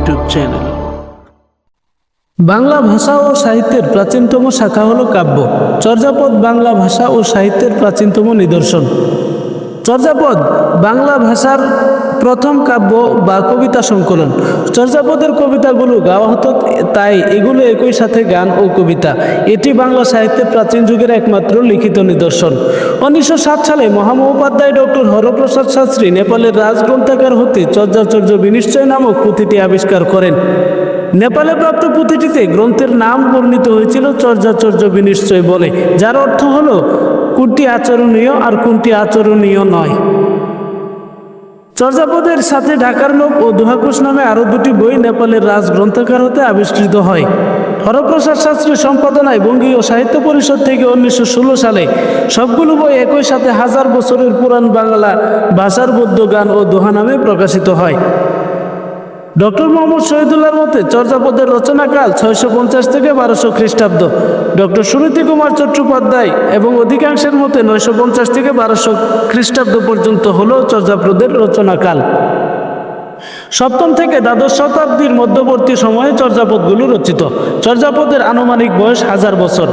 YouTube channel. Bangla ভাষা ও সাহিত্যের প্রাচীনতম শাখা হল কাব্য। চর্যাপদ বাংলা ভাষা ও সাহিত্যের প্রাচীনতম নিদর্শন। চর্যাপদ বাংলা ভাষার প্রথম কাব্য বা কবিতা সংকলন। চর্যাপদের কবিতাগুলো গাওয়া হতো, তাই এগুলো একই সাথে গান ও কবিতা। এটি বাংলা সাহিত্যের প্রাচীন যুগের একমাত্র লিখিত নিদর্শন। 1907 সালে মহামহোপাধ্যায় ডক্টর হরপ্রসাদ শাস্ত্রী নেপালের রাজগ্রন্থাগার হতে চর্যাচর্য বিনিশ্চয় নামক পুঁথিটি আবিষ্কার করেন। নেপালে প্রাপ্ত পুঁথিটিতে গ্রন্থের নাম বর্ণিত হয়েছিল চর্যাচর্য বিনিশ্চয় বলে, যার অর্থ হল কোনটি আচরণীয় আর কোনটি আচরণীয় নয়। চর্যাপদের সাথে ঢাকার লোক ও দোহাকুশ নামে আরও দুটি বই নেপালের রাজগ্রন্থাগার হতে আবিষ্কৃত হয়। হরপ্রসাদ শাস্ত্রীর সম্পাদনায় বঙ্গীয় সাহিত্য পরিষদ থেকে 1916 সালে সবগুলো বই একই সাথে 1000 বছরের পুরাণ বাংলা ভাষার গদ্য গান ও দোহা নামে প্রকাশিত হয়। ডক্টর মোহাম্মদ শহীদুল্লাহর মতে চর্যাপদের রচনাকাল 650 থেকে 1200 খ্রিস্টাব্দ। ডক্টর সুনীতি কুমার চট্টোপাধ্যায় এবং অধিকাংশের মতে 950 থেকে 1200 খ্রিস্টাব্দ পর্যন্ত হল চর্যাপদের রচনাকাল। সপ্তম থেকে দ্বাদশ শতাব্দীর মধ্যবর্তী সময়ে চর্যাপদগুলো রচিত। চর্যাপদের আনুমানিক বয়স 1000 বছর।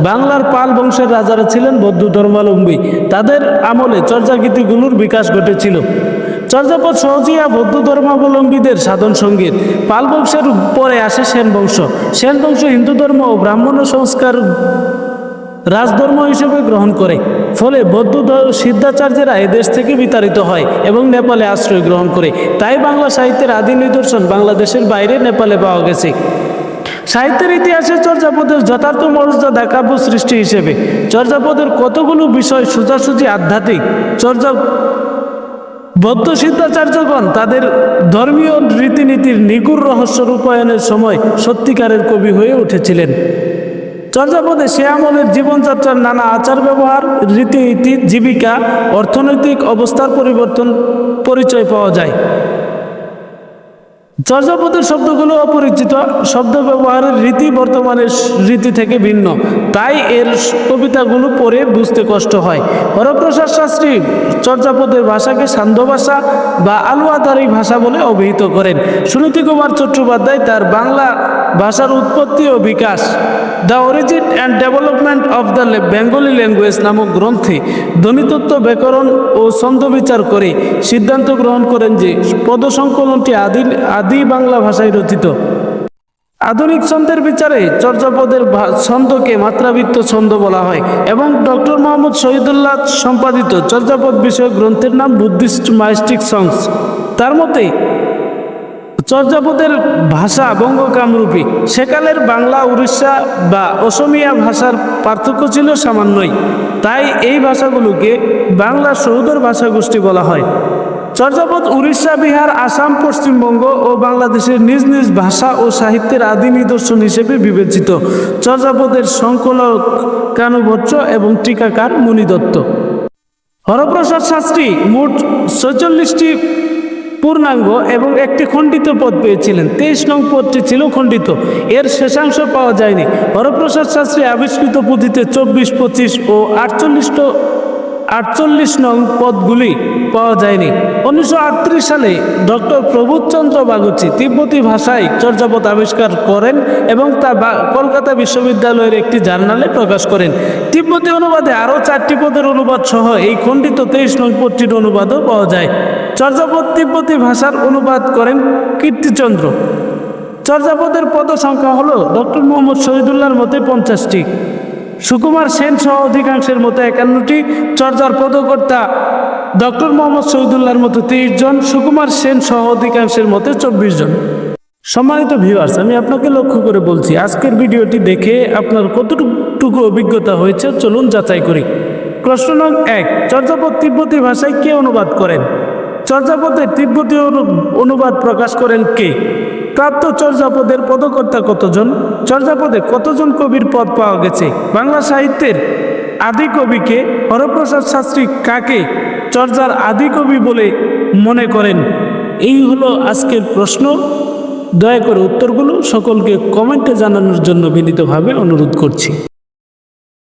বাংলার পাল বংশের রাজারা ছিলেন বৌদ্ধ ধর্মাবলম্বী। তাদের আমলে চর্যাগীতিগুলোর বিকাশ ঘটেছিল। চর্যাপদ সহজিয়া বৌদ্ধ ধর্মাবলম্বীদের সাধন সঙ্গীত। পাল বংশের পরে আসে সেন বংশ। সেন বংশ হিন্দু ধর্ম ও ব্রাহ্মণ সংস্কার রাজধর্ম হিসেবে গ্রহণ করে। ফলে বৌদ্ধ সিদ্ধাচার্যেরা এদেশ থেকে বিতাড়িত হয় এবং নেপালে আশ্রয় গ্রহণ করে। তাই বাংলা সাহিত্যের আদি নিদর্শন বাংলাদেশের বাইরে নেপালে পাওয়া গেছে। সাহিত্যের ইতিহাসে চর্যাপদের যথার্থ মর্যাদা কাব্য সৃষ্টি হিসেবে। চর্যাপদের কতগুলো বিষয় সোজাসুজি আধ্যাত্মিক। বৌদ্ধ সিদ্ধাচার্যগণ তাদের ধর্মীয় রীতিনীতির নিগুড় রহস্য রূপায়ণের সময় সত্যিকারের কবি হয়ে উঠেছিলেন। চর্যাপদে সে আমলের জীবনযাত্রার নানা আচার ব্যবহার, রীতিনীতি, জীবিকা, অর্থনৈতিক অবস্থার পরিচয় পাওয়া যায়। চর্যাপদের শব্দগুলো অপরিচিত, শব্দ ব্যবহারের রীতি বর্তমানের রীতি থেকে ভিন্ন, তাই এর কবিতাগুলো পড়ে বুঝতে কষ্ট হয়। হরপ্রসাদ শাস্ত্রী চর্যাপদের ভাষাকে সান্ধ্য ভাষা বা আলুয়াদারি ভাষা বলে অভিহিত করেন। সুনীতি কুমার চট্টোপাধ্যায় তার বাংলা ভাষার উৎপত্তি ও বিকাশ, the origin and development of the Bengali language নামক গ্রন্থে ধ্বনিতত্ত্ব, ব্যাকরণ ও ছন্দ বিচার করে সিদ্ধান্ত গ্রহণ করেন যে পদসংকলনটি আদি বাংলা ভাষায় রচিত। আধুনিক ছন্দের বিচারে চর্যাপদের ছন্দকে মাত্রাবৃত্ত ছন্দ বলা হয় এবং ডক্টর মোহাম্মদ শহীদুল্লাহ সম্পাদিত চর্যাপদ বিষয়ক গ্রন্থের নাম বুদ্ধিস্ট মাইস্টিক সংস। তার মতে চর্যাপদের ভাষা বঙ্গ কামরূপী। সেকালের বাংলা, উড়িষ্যা বা অসমিয়া ভাষার পার্থক্য ছিল সামান্যই, তাই এই ভাষাগুলোকে বাংলা সহোদর ভাষাগোষ্ঠী বলা হয়। চর্যাপদ উড়িষ্যা, বিহার, আসাম, পশ্চিমবঙ্গ ও বাংলাদেশের নিজ নিজ ভাষা ও সাহিত্যের আদি নিদর্শন হিসেবে বিবেচিত। চর্যাপদের সংকলক কানুভট্ট এবং টিকাকার মুনি দত্ত। হরপ্রসাদ শাস্ত্রী মোট 46টি পূর্ণাঙ্গ এবং একটি খণ্ডিত পদ পেয়েছিলেন। 23 নং পদটি ছিল খণ্ডিত, এর শেষাংশ পাওয়া যায়নি। হরপ্রসাদ শাস্ত্রী আবিষ্কৃত পুঁথিতে 24, 25 ও 48 নং পদগুলি পাওয়া যায়নি। 1938 সালে ডক্টর প্রবোধচন্দ্র বাগচি তিব্বতী ভাষায় চর্যাপদ আবিষ্কার করেন এবং তা কলকাতা বিশ্ববিদ্যালয়ের একটি জার্নালে প্রকাশ করেন। তিব্বতী অনুবাদে আরও 4টি পদের অনুবাদ সহ এই খণ্ডিত 23 নং পদটির অনুবাদও পাওয়া যায়। চর্যাপদ তিব্বতী ভাষার অনুবাদ করেন কীর্তিচন্দ্র। চর্যাপদের পদ সংখ্যা হল ডক্টর মোহাম্মদ শহীদুল্লাহর মতে 50টি, সুকুমার সেন সহ অধিকাংশের মতো 51টি, চর্যার পদকর্তা ডক্টর মোহাম্মদ শহীদুল্লাহর মতো 23 জন, সুকুমার সেন সহ অধিকাংশের মতে 24 জন। সম্মানিত ভিউয়ার্স, আমি আপনাকে লক্ষ্য করে বলছি, আজকের ভিডিওটি দেখে আপনার কতটুকু অভিজ্ঞতা হয়েছে চলুন যাচাই করি। প্রশ্ন নং 1, চর্যাপদ তিব্বতী ভাষায় কে অনুবাদ করেন? চর্যাপদের তিব্বতী অনুবাদ প্রকাশ করেন কে? প্রাপ্ত চর্যাপদের পদকর্তা কতজন? চর্যাপদে কতজন কবির পদ পাওয়া গেছে? বাংলা সাহিত্যের আদি কবিকে? হরপ্রসাদ শাস্ত্রী কাকে চর্যার আদি কবি বলে মনে করেন? এই হলো আজকের প্রশ্ন। দয়া করে উত্তরগুলো সকলকে কমেন্টে জানানোর জন্য বিনীতভাবে অনুরোধ করছি।